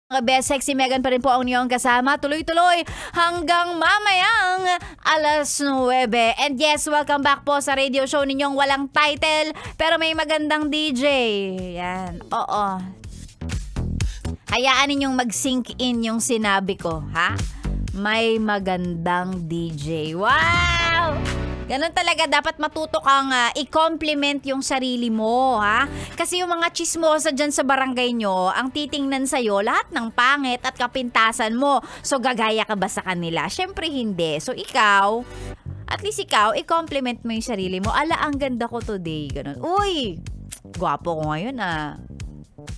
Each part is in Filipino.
Mga best sexy Megan pa rin po ang niyong kasama. Tuloy-tuloy hanggang mamayang alas 9. And yes, welcome back po sa radio show ninyong walang title pero may magandang DJ. Yan. Oo. Hayaan ninyong mag-sink in yung sinabi ko, ha? May magandang DJ. Wow! Ganun talaga, dapat matuto kang i-compliment yung sarili mo, ha? Kasi yung mga chismosa dyan sa barangay nyo, ang titingnan sa'yo, lahat ng pangit at kapintasan mo. So, gagaya ka ba sa kanila? Syempre hindi. So, ikaw, at least ikaw, i-compliment mo yung sarili mo. Ala, ang ganda ko today. Ganun. Uy, gwapo ko ngayon,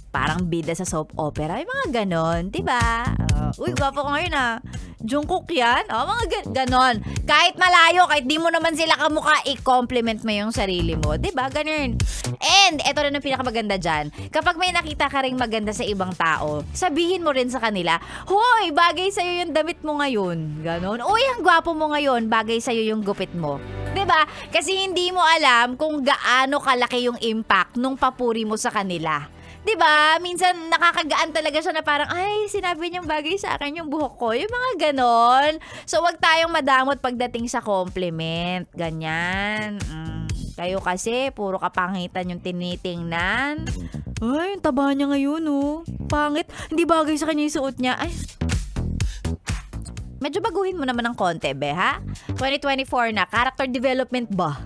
Parang bida sa soap opera. Yung mga ganon, diba? Uy, gwapo ko ngayon, Jungkook yan? Mga ganon. Kahit malayo, kahit di mo naman sila kamukha, i-compliment mo yung sarili mo. Diba? Ganun. And, eto rin ang pinakamaganda dyan. Kapag may nakita ka ring maganda sa ibang tao, sabihin mo rin sa kanila, hoy, bagay sa'yo yung damit mo ngayon. Ganon. Uy, ang gwapo mo ngayon, bagay sa'yo yung gupit mo. Diba? Kasi hindi mo alam kung gaano kalaki yung impact nung papuri mo sa kanila. 'Di ba? Minsan nakakagaan talaga siya na parang ay, sinabi niyang bagay sa akin yung buhok ko. Yung mga ganon. So, wag tayong madamot pagdating sa compliment. Ganyan. Kayo kasi, puro kapangitan yung tinitingnan. Ay, yung taba niya ngayon, Pangit. Hindi bagay sa kanya yung suot niya. Ay, medyo baguhin mo naman ng konti, be, ha? 2024 na. Character development ba?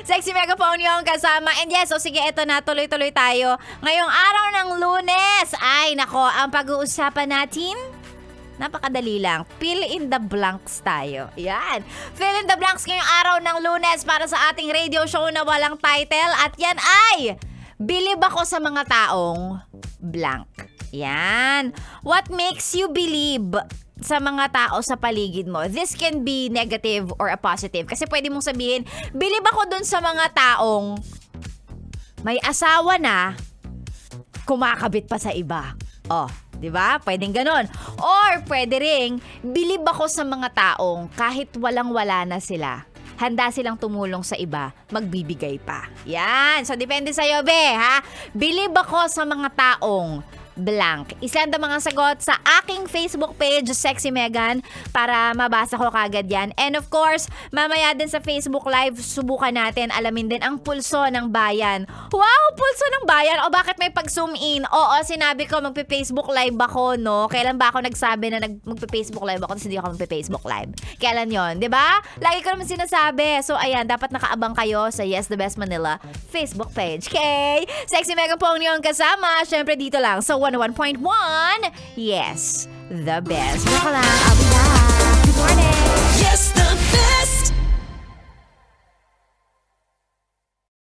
Sexy Megaphone yung kasama. And yes, so sige, eto na. Tuloy-tuloy tayo. Ngayong araw ng Lunes. Ay, nako. Ang pag-uusapan natin, napakadali lang. Fill in the blanks tayo. Yan. Fill in the blanks ngayong araw ng Lunes para sa ating radio show na walang title. At yan ay, bilib ako sa mga taong blank. Yan. What makes you believe sa mga tao sa paligid mo? This can be negative or a positive. Kasi pwede mong sabihin, bilib ako dun sa mga taong may asawa na, kumakabit pa sa iba. Oh, di ba? Pwedeng ganon. Or pwede ring, bilib ako sa mga taong kahit walang-wala na sila, handa silang tumulong sa iba, magbibigay pa. Yan. So, depende sa'yo, be, ha? Bilib ako sa mga taong blank. Isend ang mga sagot sa aking Facebook page, Sexy Megan, para mabasa ko kagad yan. And of course, mamaya din sa Facebook Live, subukan natin, alamin din ang pulso ng bayan. Wow, pulso ng bayan! O bakit may pag-zoom in? Oo, sinabi ko magpe-Facebook Live ako, no? Kailan ba ako nagsabi na magpe-Facebook Live ako tapos hindi ako magpe-Facebook Live? Kailan yon, di ba? Lagi ko naman sinasabi. So, ayan, dapat nakaabang kayo sa Yes The Best Manila Facebook page. Okay? Sexy Megan po yung kasama. Syempre dito lang sa 101.1. Yes, the best. Baka lang, I'll be back.